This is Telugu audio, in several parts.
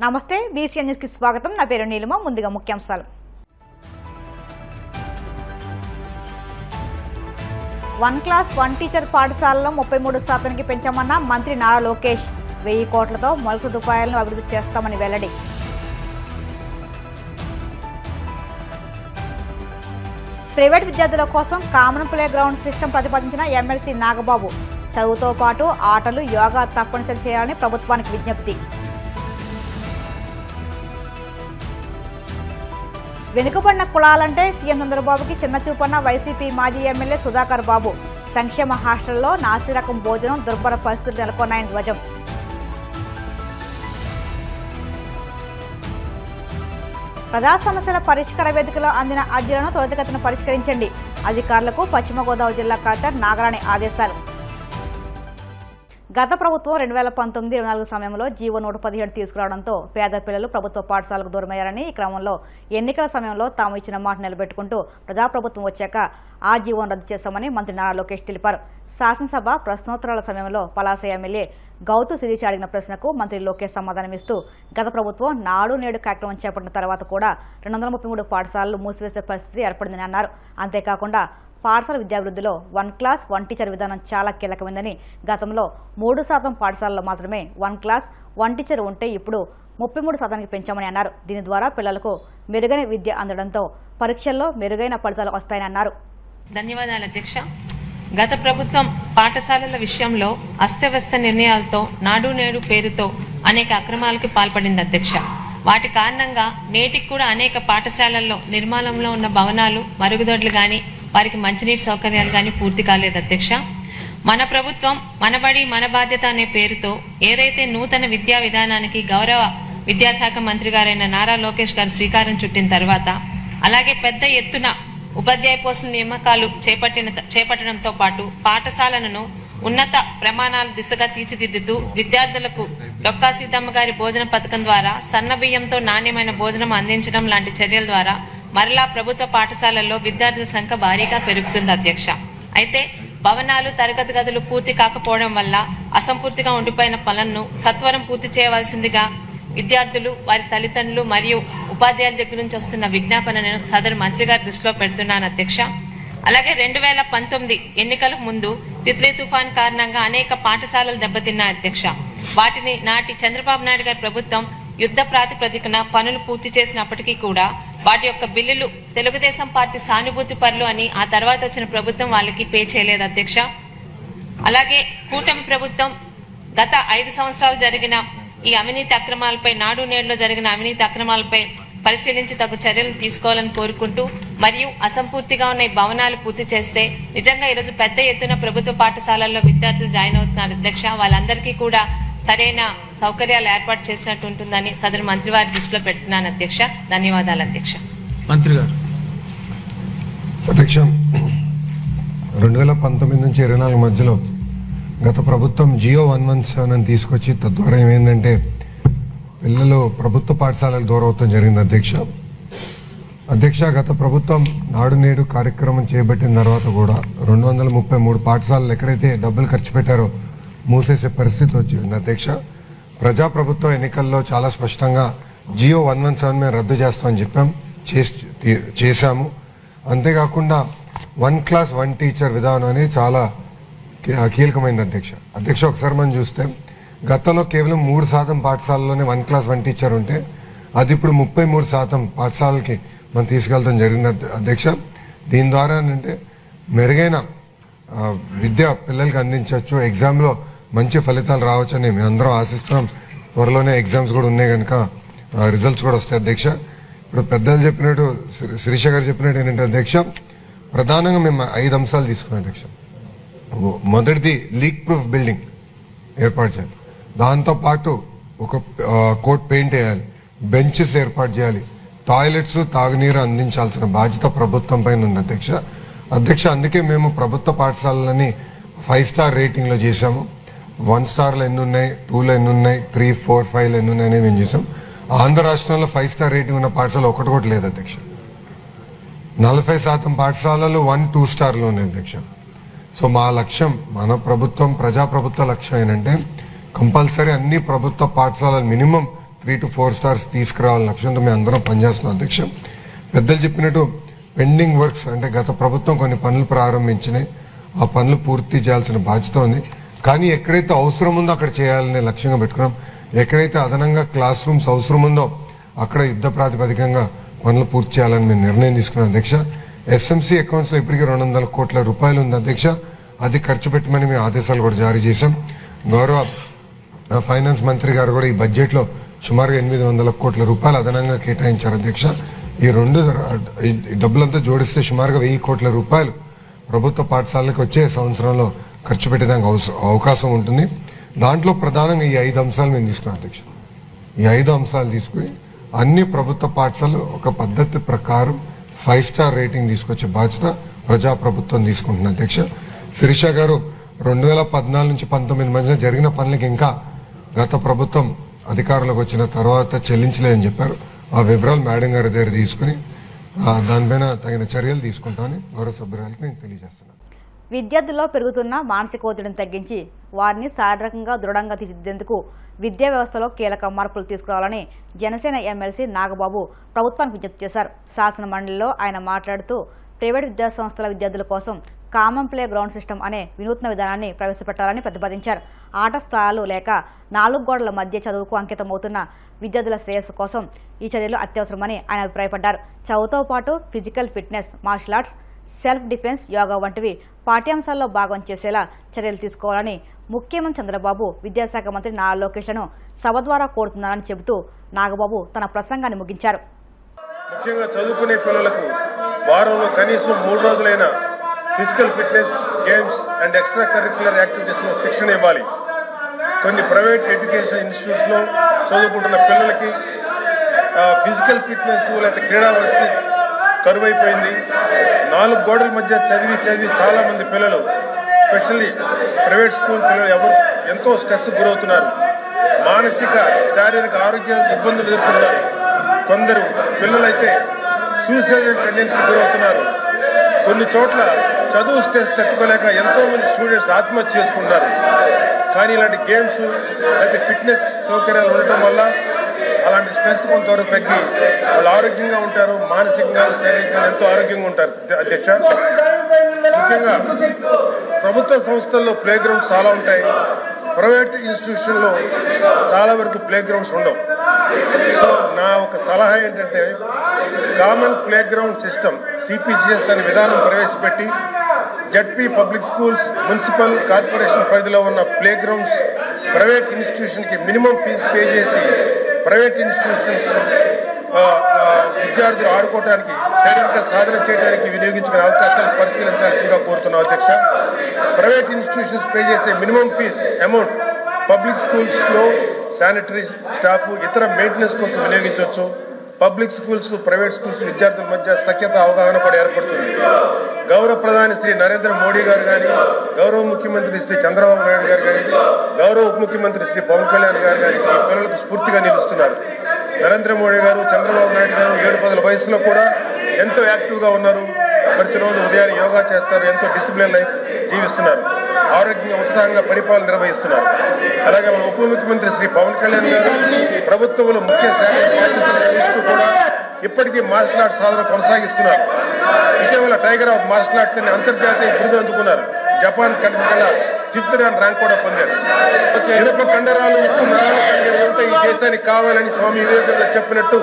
నమస్తే బీసీఎన్ న్యూస్ కి స్వాగతం. నా పేరు నీలిమ. ముందుగా ముఖ్యాంశాలు. 1 క్లాస్ 1 టీచర్ పాఠశాలలో 33% పెంచామన్న మంత్రి నారా లోకేష్. 1000 కోట్లతో మౌలిక సదుపాయాలను అభివృద్ధి చేస్తామని వెల్లడి. ప్రైవేట్ విద్యార్థుల కోసం కామన్ ప్లే గ్రౌండ్ సిస్టమ్ ప్రతిపాదించిన ఎమ్మెల్సీ నాగబాబు. చదువుతో పాటు ఆటలు, యోగా తప్పనిసరి చేయాలని ప్రభుత్వానికి విజ్ఞప్తి. వెనుకబడిన కులాలంటే సీఎం చంద్రబాబుకి చిన్న చూపన్న వైసీపీ మాజీ ఎమ్మెల్యే సుధాకర్ బాబు. సంక్షేమ హాస్టల్లో నాసిరకం భోజనం, దుర్భర పరిస్థితులు నెలకొన్నాయని ధ్వజం. ప్రజా సమస్యల పరిష్కార వేదికలో అందిన అర్జీలను త్వరితగతిన పరిష్కరించండి. అధికారులకు పశ్చిమ గోదావరి జిల్లా కలెక్టర్ నాగరాణి ఆదేశాలు. గత ప్రభుత్వం 2019-24 సమయంలో జీవో 117 తీసుకురావడంతో పేద పిల్లలు ప్రభుత్వ పాఠశాలకు దూరమయ్యారని, ఈ క్రమంలో ఎన్నికల సమయంలో తాము ఇచ్చిన మాట నిలబెట్టుకుంటూ ప్రజాప్రభుత్వం వచ్చాక ఆ జీవోను రద్దు చేశామని మంత్రి నారా లోకేష్ తెలిపారు. శాసనసభ ప్రశ్నోత్తరాల సమయంలో పలాస ఎమ్మెల్యే గౌతు శిరీష అడిగిన ప్రశ్నకు మంత్రి లోకేష్ సమాధానమిస్తూ గత ప్రభుత్వం నాడు నేడు కార్యక్రమం చేపట్టిన తర్వాత కూడా 233 పాఠశాలలు మూసివేసే పరిస్థితి ఏర్పడిందని అన్నారు. అంతేకాకుండా పాఠశాల విద్యాభివృద్ధిలో 1 క్లాస్ 1 టీచర్ విధానం చాలా కీలకమైందని, గతంలో 3% పాఠశాలలో మాత్రమే 1 క్లాస్ 1 టీచర్ ఉంటే ఇప్పుడు 33% పెంచామని అన్నారు. దీని ద్వారా పిల్లలకు మెరుగైన విద్య అందడంతో పరీక్షల్లో మెరుగైన ఫలితాలు వస్తాయని అన్నారు. ధన్యవాదాలు అధ్యక్ష. గత ప్రభుత్వం పాఠశాలల విషయంలో అస్తవ్యస్త నిర్ణయాలతో నాడు నేడు పేరుతో అనేక అక్రమాలకు పాల్పడింది అధ్యక్ష. వాటి కారణంగా నేటికి కూడా అనేక పాఠశాలల్లో నిర్మాణంలో ఉన్న భవనాలు, మరుగుదొడ్లు గాని, వారికి మంచినీటి సౌకర్యాలు గాని పూర్తి కాలేదు అధ్యక్ష. మన ప్రభుత్వం మనబడి మన బాధ్యత అనే పేరుతో ఏదైతే నూతన విద్యా విధానానికి గౌరవ విద్యాశాఖ మంత్రి గారైన నారా లోకేష్ గారు శ్రీకారం చుట్టిన తర్వాత, అలాగే పెద్ద ఎత్తున ఉపాధ్యాయ పోస్టుల నియామకాలు చేపట్టడంతో పాటు పాఠశాలను ఉన్నత ప్రమాణాల దిశగా తీర్చిదిద్దుతూ విద్యార్థులకు డొక్కా సీతమ్మ గారి భోజన పథకం ద్వారా సన్న బియ్యంతో నాణ్యమైన భోజనం అందించడం లాంటి చర్యల ద్వారా మరలా ప్రభుత్వ పాఠశాలల్లో విద్యార్థుల సంఖ్య భారీగా పెరుగుతుంది అధ్యక్ష. అయితే భవనాలు, తరగతి గదులు పూర్తి కాకపోవడం వల్ల అసంపూర్తిగా ఉండిపోయిన పనులను సత్వరం పూర్తి చేయవలసిందిగా విద్యార్థులు, వారి తల్లిదండ్రులు మరియు ఉపాధ్యాయుల దగ్గర నుంచి వస్తున్న విజ్ఞాపనను సదరు మంత్రి గారి దృష్టిలో పెడుతున్నాను అధ్యక్ష. అలాగే 2019 ఎన్నికలకు ముందు తిత్లీ తుఫాన్ కారణంగా అనేక పాఠశాలలు దెబ్బతిన్నాయి అధ్యక్ష. వాటిని నాటి చంద్రబాబు నాయుడు గారి ప్రభుత్వం యుద్ధ ప్రాతిపదికన పనులు పూర్తి చేసినప్పటికీ కూడా వాటి యొక్క బిల్లులు తెలుగుదేశం పార్టీ సానుభూతి పరులు అని ఆ తర్వాత వచ్చిన ప్రభుత్వం వాళ్ళకి పే చేయలేదు అధ్యక్ష. అలాగే కూటమి ప్రభుత్వం గత 5 సంవత్సరాలు జరిగిన ఈ అవినీతి అక్రమాలపై, నాడు నేడులో జరిగిన అవినీతి అక్రమాలపై పరిశీలించి తగు చర్యలు తీసుకోవాలని కోరుకుంటూ, మరియు అసంపూర్తిగా ఉన్న ఈ భవనాలు పూర్తి చేస్తే నిజంగా ఈరోజు పెద్ద ఎత్తున ప్రభుత్వ పాఠశాలల్లో విద్యార్థులు జాయిన్ అవుతున్నారు అధ్యక్ష. వాళ్ళందరికీ కూడా సరైన సౌకర్యాలు ఏర్పాటు చేసినట్టు ఉంటుందని సదరు మంత్రి వారి దృష్టిలో పెడుతున్నాను అధ్యక్ష. ధన్యవాదాలు అధ్యక్ష. మంత్రి గారు. అధ్యక్ష, 2019 నుంచి 24 మధ్యలో గత ప్రభుత్వం జియో 117 అని తీసుకొచ్చి తద్వారా ఏమైందంటే పిల్లలు ప్రభుత్వ పాఠశాలలు దూరం అవుతాం జరిగింది అధ్యక్ష. గత ప్రభుత్వం నాడు నేడు కార్యక్రమం చేపట్టిన తర్వాత కూడా 233 పాఠశాలలు ఎక్కడైతే డబ్బులు ఖర్చు పెట్టారో మూసేసే పరిస్థితి వచ్చింది అధ్యక్ష. ప్రజాప్రభుత్వ ఎన్నికల్లో చాలా స్పష్టంగా జియో 117 మేము రద్దు చేస్తామని చెప్పాం, చేశాము. అంతేకాకుండా 1 క్లాస్ 1 టీచర్ విధానం అనేది చాలా కీలకమైంది అధ్యక్ష. ఒకసారి మనం చూస్తే గతంలో కేవలం 3% పాఠశాలలోనే 1 క్లాస్ 1 టీచర్ ఉంటే అది ఇప్పుడు 33% పాఠశాలకి మనం తీసుకెళ్తాం జరిగింది అధ్యక్ష. దీని ద్వారా అంటే మెరుగైన విద్య పిల్లలకి అందించవచ్చు, ఎగ్జామ్లో మంచి ఫలితాలు రావచ్చని మేము అందరం ఆశిస్తున్నాం. త్వరలోనే ఎగ్జామ్స్ కూడా ఉన్నాయి కనుక రిజల్ట్స్ కూడా వస్తాయి అధ్యక్ష. ఇప్పుడు పెద్దలు చెప్పినట్టు, శిరీష గారు చెప్పినట్టు ఏంటంటే అధ్యక్ష, ప్రధానంగా మేము 5 అంశాలు తీసుకున్నాం అధ్యక్ష. మొదటిది లీక్ ప్రూఫ్ బిల్డింగ్ ఏర్పాటు చేయాలి, దాంతోపాటు ఒక కోట్ పెయింట్ వేయాలి, బెంచెస్ ఏర్పాటు చేయాలి, టాయిలెట్స్, తాగునీరు అందించాల్సిన బాధ్యత ప్రభుత్వం పైన ఉంది అధ్యక్ష. అందుకే మేము ప్రభుత్వ పాఠశాలలని 5 స్టార్ రేటింగ్లో చేశాము. 1 స్టార్లు ఎన్ని ఉన్నాయి, 2లో ఎన్ని ఉన్నాయి, 3, 4, 5 ఎన్ని ఉన్నాయని మేము చేసాం. ఆంధ్ర రాష్ట్రంలో 5 స్టార్ రేటింగ్ ఉన్న పాఠశాల ఒకటి కూడా లేదు అధ్యక్ష. 40% పాఠశాలలు 1, 2 స్టార్లు ఉన్నాయి అధ్యక్ష. సో మా లక్ష్యం, మన ప్రభుత్వం ప్రజాప్రభుత్వ లక్ష్యం ఏంటంటే కంపల్సరీ అన్ని ప్రభుత్వ పాఠశాలలు మినిమం 3 to 4 స్టార్స్ తీసుకురావాలని లక్ష్యంతో మేము అందరం పనిచేస్తున్నాం అధ్యక్ష. పెద్దలు చెప్పినట్టు పెండింగ్ వర్క్స్ అంటే గత ప్రభుత్వం కొన్ని పనులు ప్రారంభించినాయి, ఆ పనులు పూర్తి చేయాల్సిన బాధ్యత ఉంది. కానీ ఎక్కడైతే అవసరం ఉందో అక్కడ చేయాలనే లక్ష్యంగా పెట్టుకున్నాం. ఎక్కడైతే అదనంగా క్లాస్ రూమ్స్ అవసరం ఉందో అక్కడ యుద్ధ ప్రాతిపదికంగా పనులు పూర్తి చేయాలని మేము నిర్ణయం తీసుకున్నాం అధ్యక్ష. ఎస్ఎంసీ అకౌంట్స్ లో ఇప్పటికీ 200 కోట్ల రూపాయలు ఉంది అధ్యక్ష. అది ఖర్చు పెట్టమని మేము ఆదేశాలు కూడా జారీ చేశాం. గౌరవ ఫైనాన్స్ మంత్రి గారు కూడా ఈ బడ్జెట్ లో సుమారుగా 800 కోట్ల రూపాయలు అదనంగా కేటాయించారు అధ్యక్ష. ఈ డబ్బులంతా జోడిస్తే సుమారుగా 1000 కోట్ల రూపాయలు ప్రభుత్వ పాఠశాలలకు వచ్చే సంవత్సరంలో ఖర్చు పెట్టడానికి అవకాశం ఉంటుంది. దాంట్లో ప్రధానంగా ఈ 5 అంశాలు మేము తీసుకున్నాం అధ్యక్ష. ఈ 5 అంశాలు తీసుకుని అన్ని ప్రభుత్వ పాఠశాలలు ఒక పద్ధతి ప్రకారం 5 స్టార్ రేటింగ్ తీసుకొచ్చే బాధ్యత ప్రజాప్రభుత్వం తీసుకుంటున్న అధ్యక్ష. శిరీష గారు 2014 నుంచి 19 మధ్య జరిగిన పనులకి ఇంకా గత ప్రభుత్వం అధికారంలోకి వచ్చిన తర్వాత చెల్లించలేదని చెప్పారు. ఆ వివరాలు మేడం గారి దగ్గర తీసుకుని దానిపైన తగిన చర్యలు తీసుకుంటామని గౌరవ సభ్యురాలకు నేను తెలియజేస్తున్నాను. విద్యార్థుల్లో పెరుగుతున్న మానసిక ఒత్తిడిని తగ్గించి వారిని శారీరకంగా దృఢంగా తీర్చిదిద్దేందుకు విద్యా వ్యవస్థలో కీలక మార్పులు తీసుకురావాలని జనసేన ఎమ్మెల్సీ నాగబాబు ప్రభుత్వానికి విజ్ఞప్తి చేశారు. శాసన మండలిలో ఆయన మాట్లాడుతూ ప్రైవేట్ విద్యాసంస్థల విద్యార్థుల కోసం కామన్ ప్లే గ్రౌండ్ సిస్టమ్ అనే వినూత్న విధానాన్ని ప్రవేశపెట్టాలని ప్రతిపాదించారు. ఆట స్థలాలు లేక 4 గోడల మధ్య చదువుకు అంకితమవుతున్న విద్యార్థుల శ్రేయస్సు కోసం ఈ చర్యలు అత్యవసరమని ఆయన అభిప్రాయపడ్డారు. చదువుతో పాటు physical fitness, martial arts, self defence, yoga వంటివి పాఠ్యాంశాల్లో భాగం చేసేలా చర్యలు తీసుకోవాలని ముఖ్యమంత్రి చంద్రబాబు విద్యాశాఖ మంత్రి నారా లోకేష్ను సభ ద్వారా కోరుతున్నారని చెబుతూ నాగబాబు తన ప్రసంగాన్ని ముగించారు. ముఖ్యంగా చదువుకునే పిల్లలకు వారంలో కనీసం 3 రోజులైన physical fitness, games and extra curricular activities లో శిక్షణ ఇవ్వాలి. కొన్ని ప్రైవేట్ ఎడ్యుకేషన్ ఇన్స్టిట్యూట్స్ లో చదువుకుంటున్న పిల్లలకి ఫిజికల్ ఫిట్నెస్ లేకపోతే క్రీడా వసతి కరువైపోయింది. 4 గోడల మధ్య చదివి చాలా మంది పిల్లలు, స్పెషల్లీ ప్రైవేట్ స్కూల్ పిల్లలు ఎంతో స్ట్రెస్ గురవుతున్నారు. మానసిక, శారీరక ఆరోగ్య ఇబ్బందులు ఎదుర్కొంటున్నారు. కొందరు పిల్లలైతే సూసైడల్ టెండెన్సీ గురవుతున్నారు. కొన్ని చోట్ల చదువు స్ట్రెస్ తట్టుకోలేక ఎంతో మంది స్టూడెంట్స్ ఆత్మహత్య చేసుకుంటున్నారు. కానీ ఇలాంటి గేమ్స్ అయితే ఫిట్నెస్ సౌకర్యాలు ఉండటం వల్ల అలాంటి స్ట్రెస్ కొంతవరకు తగ్గి వాళ్ళు ఆరోగ్యంగా ఉంటారు. మానసికంగా, శారీరకంగా ఎంతో ఆరోగ్యంగా ఉంటారు అధ్యక్ష. ముఖ్యంగా ప్రభుత్వ సంస్థల్లో ప్లే గ్రౌండ్స్ చాలా ఉంటాయి. ప్రైవేట్ ఇన్స్టిట్యూషన్లో చాలా వరకు ప్లే గ్రౌండ్స్ ఉండవు. సో నా ఒక సలహా ఏంటంటే common play ground system CPGS అనే విధానం ప్రవేశపెట్టి ZP public schools, municipal corporation పరిధిలో ఉన్న ప్లే గ్రౌండ్స్ ప్రైవేట్ ఇన్స్టిట్యూషన్కి మినిమం ఫీజు పే చేసి ప్రైవేట్ ఇన్స్టిట్యూషన్స్ విద్యార్థులు ఆడుకోవడానికి, శారీరక సాధన చేయడానికి వినియోగించుకునే అవకాశాలు పరిశీలించాల్సిందిగా కోరుతున్నాం అధ్యక్ష. ప్రైవేట్ ఇన్స్టిట్యూషన్స్ పే చేసే minimum fees amount public schools లో శానిటరీ స్టాఫ్, ఇతర మెయింటెనెన్స్ కోసం వినియోగించవచ్చు. పబ్లిక్ స్కూల్స్, ప్రైవేట్ స్కూల్స్ విద్యార్థుల మధ్య సఖ్యత, అవగాహన కూడా ఏర్పడుతుంది. గౌరవ ప్రధాని శ్రీ నరేంద్ర మోడీ గారు కానీ, గౌరవ ముఖ్యమంత్రి శ్రీ చంద్రబాబు నాయుడు గారు కానీ, గౌరవ ఉప ముఖ్యమంత్రి శ్రీ పవన్ కళ్యాణ్ గారు కానీ ఈ పిల్లలకు స్ఫూర్తిగా నిలుస్తున్నారు. నరేంద్ర మోడీ గారు, చంద్రబాబు నాయుడు గారు 7-10 వయసులో కూడా ఎంతో యాక్టివ్గా ఉన్నారు. ప్రతిరోజు ఉదయాన్నే యోగా చేస్తారు. ఎంతో డిసిప్లిన్ లైఫ్ జీవిస్తున్నారు. ఆరోగ్యంగా, ఉత్సాహంగా పరిపాలన నిర్వహిస్తున్నారు. అలాగే మన ఉప ముఖ్యమంత్రి శ్రీ పవన్ కళ్యాణ్ గారు ప్రభుత్వంలో ముఖ్య శాఖ బాధ్యతలు నిర్వహిస్తూ కూడా ఇప్పటికీ మార్షల్ ఆర్ట్స్ సాధన కొనసాగిస్తున్నారు. ఇటీవల టైగర్ ఆఫ్ మార్షల్ ఆర్ట్స్ అని అంతర్జాతీయ బిరుదు అందుకున్నారు. జపాన్ కంట్రీ 5th ర్యాంక్ కూడా పొందారు. ఇనుప కండరాలు, ఉప్పు నరాలు కలిగిన యువత ఈ దేశానికి కావాలని స్వామి వివేకానంద చెప్పినట్టు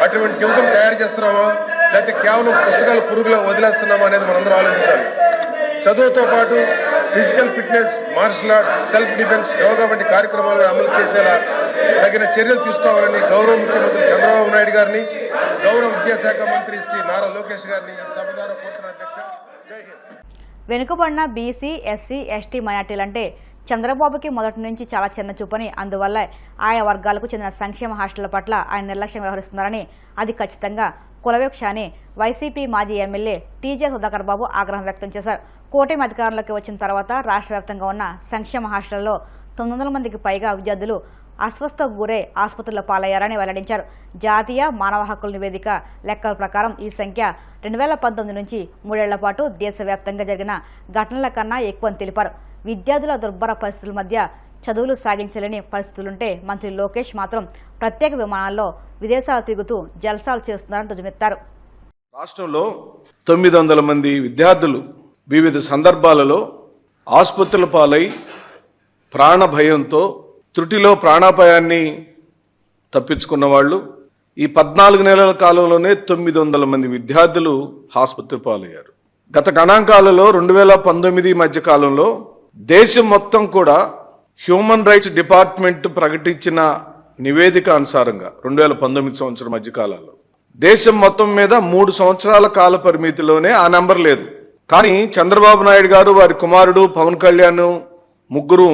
అటువంటి యువతను తయారు చేస్తున్నామా, లేకపోతే కేవలం పుస్తకాలు పురుగులో వదిలేస్తున్నామా అనేది మనందరం ఆలోచించాలి. చదువుతో పాటు physical fitness, martial arts, self defence, yoga వంటి కార్యక్రమాలను అమలు చేసేలా తగిన చర్యలు తీసుకోవాలని గౌరవ ముఖ్యమంత్రి చంద్రబాబు నాయుడు గారిని, గౌరవ విద్యాశాఖ మంత్రి శ్రీ నారా లోకేష్ గారిని ఈ సభ ద్వారా కోరుతున్న అధ్యక్ష. జై హింద్. వెనుకబడిన బీసీ, ఎస్సీ, ఎస్టీ మైనార్టీలంటే చంద్రబాబుకి మొదటి నుంచి చాలా చిన్న చూపని, అందువల్ల ఆయా వర్గాలకు చెందిన సంక్షేమ హాస్టళ్ల పట్ల ఆయన నిర్లక్ష్యం వ్యవహరిస్తున్నారని, అది ఖచ్చితంగా కులవివక్ష అని వైసీపీ మాజీ ఎమ్మెల్యే టీజే సుధాకర్ బాబు ఆగ్రహం వ్యక్తం చేశారు. కూటమి అధికారంలోకి వచ్చిన తర్వాత రాష్ట్ర వ్యాప్తంగా ఉన్న సంక్షేమ హాస్టళ్లలో 900 మందికి పైగా విద్యార్థులు అస్వస్థకు గురై ఆసుపత్రుల పాలయ్యారని వెల్లడించారు. జాతీయ మానవ హక్కుల నివేదిక లెక్కల ప్రకారం ఈ సంఖ్య 2019 నుంచి 3 ఏళ్ల పాటు దేశవ్యాప్తంగా జరిగిన ఘటనల కన్నా ఎక్కువని తెలిపారు. విద్యార్థుల దుర్భర పరిస్థితుల మధ్య చదువులు సాగించలేని పరిస్థితులుంటే మంత్రి లోకేష్ మాత్రం ప్రత్యేక విమానాల్లో విదేశాలు తిరుగుతూ జల్సాలు చేస్తున్నారని ధ్వజమెత్తారు. రాష్ట్రంలో 900 మంది విద్యార్థులు వివిధ సందర్భాలలో ఆసుపత్రుల పాలై ప్రాణ భయంతో త్రుటిలో ప్రాణాపాయాన్ని తప్పించుకున్న వాళ్ళు ఈ 14 నెలల కాలంలోనే 900 మంది విద్యార్థులు ఆసుపత్రి పాలయ్యారు. గత గణాంకాలలో 2019 మధ్య కాలంలో దేశం మొత్తం కూడా హ్యూమన్ రైట్స్ డిపార్ట్మెంట్ ప్రకటించిన నివేదిక అనుసారంగా 2019 సంవత్సరం మధ్య కాలంలో దేశం మొత్తం మీద 3 సంవత్సరాల కాల పరిమితిలోనే ఆ నెంబర్ లేదు. కానీ చంద్రబాబు నాయుడు గారు వారి కుమారుడు పవన్ కళ్యాణ్ ముగ్గురు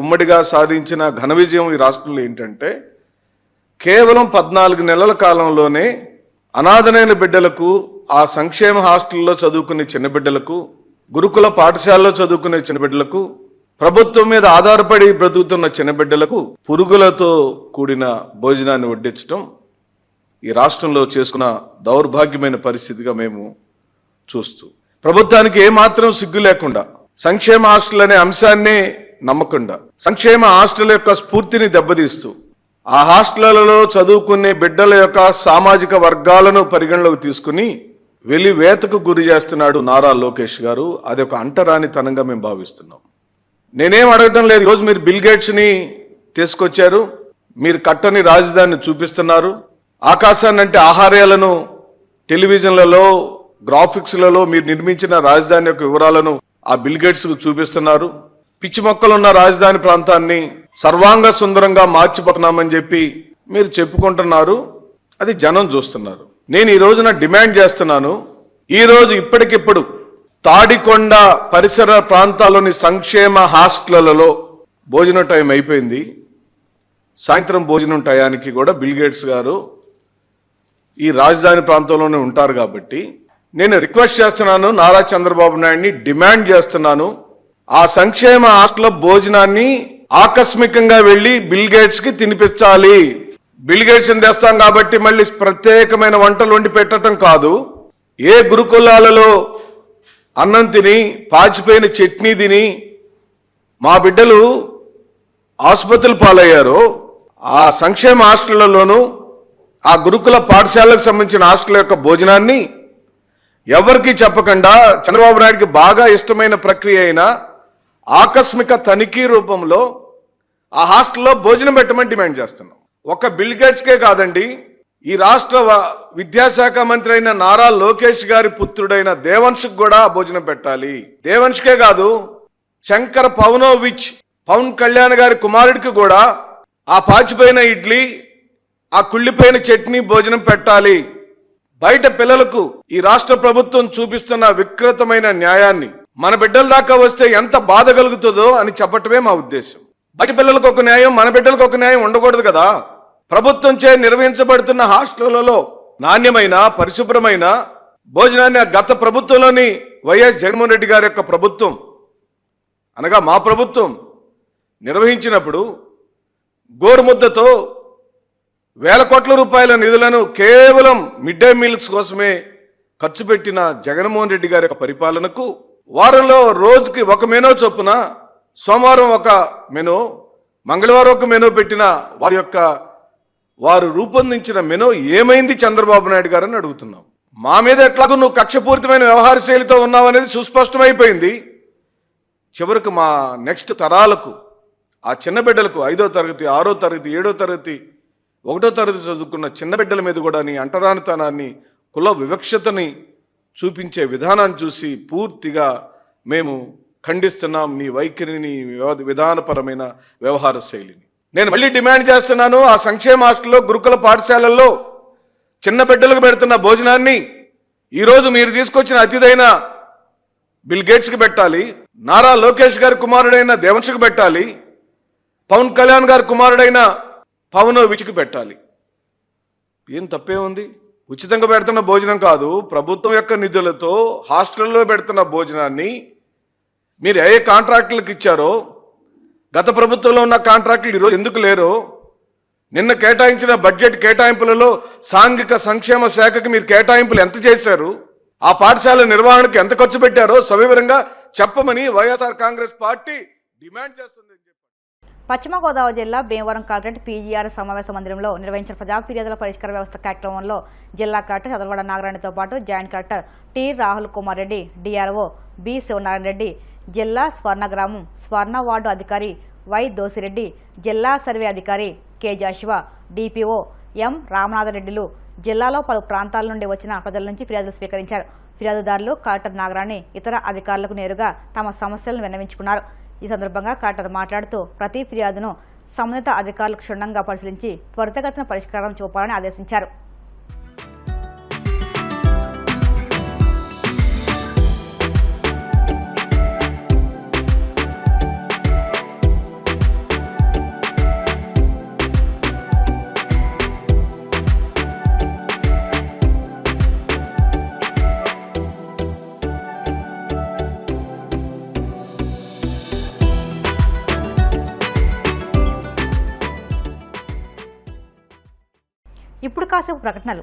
ఉమ్మడిగా సాధించిన ఘన విజయం ఈ రాష్ట్రంలో ఏంటంటే కేవలం 14 నెలల కాలంలోనే అనాథనైన బిడ్డలకు, ఆ సంక్షేమ హాస్టల్లో చదువుకునే చిన్న బిడ్డలకు, గురుకుల పాఠశాలలో చదువుకునే చిన్న బిడ్డలకు, ప్రభుత్వం మీద ఆధారపడి బ్రతుకుతున్న చిన్న బిడ్డలకు పురుగులతో కూడిన భోజనాన్ని వడ్డించడం ఈ రాష్ట్రంలో చేసుకున్న దౌర్భాగ్యమైన పరిస్థితిగా మేము చూస్తూ, ప్రభుత్వానికి ఏమాత్రం సిగ్గు లేకుండా సంక్షేమ హాస్టల్ అనే అంశాన్నే నమ్మకుండా సంక్షేమ హాస్టల్ యొక్క స్ఫూర్తిని దెబ్బతీస్తూ ఆ హాస్టళ్లలో చదువుకునే బిడ్డల యొక్క సామాజిక వర్గాలను పరిగణలోకి తీసుకుని వెలివేతకు గురి చేస్తున్నాడు నారా లోకేష్ గారు. అది ఒక అంటరానితనంగా మేము భావిస్తున్నాం. నేనేం అడగటం లేదు. ఈరోజు మీరు బిల్ గేట్స్ని తీసుకొచ్చారు, మీరు కట్టని రాజధానిని చూపిస్తున్నారు, ఆకాశాన్ని అంటే ఆహార్యాలను టెలివిజన్లలో గ్రాఫిక్స్లలో మీరు నిర్మించిన రాజధాని యొక్క వివరాలను ఆ బిల్ గేట్స్ చూపిస్తున్నారు. పిచ్చి మొక్కలున్న రాజధాని ప్రాంతాన్ని సర్వాంగ సుందరంగా మార్చిపోతున్నామని చెప్పి మీరు చెప్పుకుంటున్నారు. అది జనం చూస్తున్నారు. నేను ఈ రోజున డిమాండ్ చేస్తున్నాను, ఈ రోజు ఇప్పటికిప్పుడు తాడికొండ పరిసర ప్రాంతాల్లోని సంక్షేమ హాస్టళ్లలో భోజనం టైం అయిపోయింది. సాయంత్రం భోజనం టయానికి కూడా బిల్ గేట్స్ గారు ఈ రాజధాని ప్రాంతంలోనే ఉంటారు. కాబట్టి నేను రిక్వెస్ట్ చేస్తున్నాను, నారా చంద్రబాబు నాయుడిని డిమాండ్ చేస్తున్నాను, ఆ సంక్షేమ హాస్టల్ భోజనాన్ని ఆకస్మికంగా వెళ్లి బిల్ గేట్స్ కి తినిపించాలి. బిల్ గేట్స్ తెస్తాం కాబట్టి మళ్ళీ ప్రత్యేకమైన వంటలు వండి పెట్టడం కాదు. ఏ గురుకులాలలో అన్నం తిని పాచిపోయిన చట్నీ తిని మా బిడ్డలు ఆసుపత్రులు పాలయ్యారో ఆ సంక్షేమ హాస్టళ్లలోనూ ఆ గురుకుల పాఠశాలకు సంబంధించిన హాస్టల్ యొక్క భోజనాన్ని ఎవరికి చెప్పకుండా చంద్రబాబు నాయుడికి బాగా ఇష్టమైన ప్రక్రియ అయిన ఆకస్మిక తనిఖీ రూపంలో ఆ హాస్టల్లో భోజనం పెట్టమని డిమాండ్ చేస్తున్నాం. ఒక బిల్ గేట్స్కే కాదండి, ఈ రాష్ట్ర విద్యాశాఖ మంత్రి అయిన నారా లోకేష్ గారి పుత్రుడైన దేవంశ్కి కూడా భోజనం పెట్టాలి. దేవంశ్కే కాదు, శంకర్ పవనోవిచ్ పవన్ కళ్యాణ్ గారి కుమారుడికి కూడా ఆ పాచిపోయిన ఇడ్లీ, ఆ కుళ్ళిపోయిన చట్నీ భోజనం పెట్టాలి. బయట పిల్లలకు ఈ రాష్ట్ర ప్రభుత్వం చూపిస్తున్న వికృతమైన న్యాయాన్ని మన బిడ్డల దాకా వస్తే ఎంత బాధ కలుగుతుందో అని చెప్పటమే మా ఉద్దేశం. బయట పిల్లలకు ఒక న్యాయం, మన బిడ్డలకు ఒక న్యాయం ఉండకూడదు కదా. ప్రభుత్వం చే నిర్వహించబడుతున్న హాస్టళ్లలో నాణ్యమైన పరిశుభ్రమైన భోజనాన్ని గత ప్రభుత్వంలోని వైఎస్ జగన్మోహన్ రెడ్డి గారి యొక్క ప్రభుత్వం అనగా మా ప్రభుత్వం నిర్వహించినప్పుడు గోరుముద్దతో వేల కోట్ల రూపాయల నిధులను కేవలం మిడ్ డే మీల్స్ కోసమే ఖర్చు పెట్టిన జగన్మోహన్ రెడ్డి గారి యొక్క పరిపాలనకు వారంలో రోజుకి ఒక మెనూ చొప్పున సోమవారం ఒక మెనూ, మంగళవారం ఒక మెనూ పెట్టిన వారు రూపొందించిన మెనూ ఏమైంది చంద్రబాబు నాయుడు గారు అని అడుగుతున్నాం. మా మీద ఎట్లాగో నువ్వు కక్షపూరితమైన వ్యవహార శైలితో ఉన్నావనేది సుస్పష్టమైపోయింది. చివరికి మా నెక్స్ట్ తరాలకు, ఆ చిన్న బిడ్డలకు 5వ తరగతి 6వ తరగతి 7వ తరగతి 1వ తరగతి చదువుకున్న చిన్న బిడ్డల మీద కూడా నీ అంటరానితనాన్ని, కుల వివక్షతని చూపించే విధానాన్ని చూసి పూర్తిగా మేము ఖండిస్తున్నాం నీ వైఖరిని, విధానపరమైన వ్యవహార శైలిని. నేను మళ్ళీ డిమాండ్ చేస్తున్నాను, ఆ సంక్షేమ హాస్టల్లో గురుకుల పాఠశాలల్లో చిన్న బిడ్డలకు పెడుతున్న భోజనాన్ని ఈరోజు మీరు తీసుకొచ్చిన అతిథైన బిల్ గేట్స్కి పెట్టాలి, నారా లోకేష్ గారి కుమారుడైన దేవంశ్కి పెట్టాలి, పవన్ కళ్యాణ్ గారి కుమారుడైన పవనోవిచ్కి పెట్టాలి. ఏం తప్పే ఉంది? ఉచితంగా పెడుతున్న భోజనం కాదు, ప్రభుత్వం యొక్క నిధులతో హాస్టల్లో పెడుతున్న భోజనాన్ని మీరు ఏ కాంట్రాక్టులకు ఇచ్చారో, గత ప్రభుత్వంలో ఉన్న కాంట్రాక్టులు ఈరోజు ఎందుకు లేరో, నిన్న కేటాయించిన బడ్జెట్ కేటాయింపులలో సాంఘిక సంక్షేమ శాఖకి మీరు కేటాయింపులు ఎంత చేశారు, ఆ పాఠశాల నిర్వహణకు ఎంత ఖర్చు పెట్టారో సవివరంగా చెప్పమని వైఎస్ఆర్ కాంగ్రెస్ పార్టీ డిమాండ్ చేస్తుంది. పశ్చిమ గోదావరి జిల్లా భీమవరం కలెక్టరేట్ పీజీఆర్ సమావేశ మందిరంలో నిర్వహించిన ప్రజా ఫిర్యాదుల పరిష్కార వ్యవస్థ కార్యక్రమంలో జిల్లా కలెక్టర్ చదలవాడ నాగరాణితో పాటు joint collector T Rahul Kumar Reddy, DRO B Sivanarayana Reddy, జిల్లా స్వర్ణగ్రామం స్వర్ణ వార్డు అధికారి వై దోసిరెడ్డి, జిల్లా సర్వే అధికారి కె జాషువా, డిపిఓ ఎం రామనాథరెడ్డిలు జిల్లాలో పలు ప్రాంతాల నుండి వచ్చిన ప్రజల నుంచి ఫిర్యాదులు స్వీకరించారు. ఫిర్యాదుదారులు కలెక్టర్ నాగరాణి ఇతర అధికారులకు నేరుగా తమ సమస్యలను విన్నవించుకున్నారు. ఈ సందర్భంగా కలెక్టర్ మాట్లాడుతూ ప్రతి ఫిర్యాదును సంబంధిత అధికారులు క్షుణ్ణంగా పరిశీలించి త్వరితగతిన పరిష్కారం చూపాలని ఆదేశించారు. ఇప్పుడు కాసేపు ప్రకటనలు.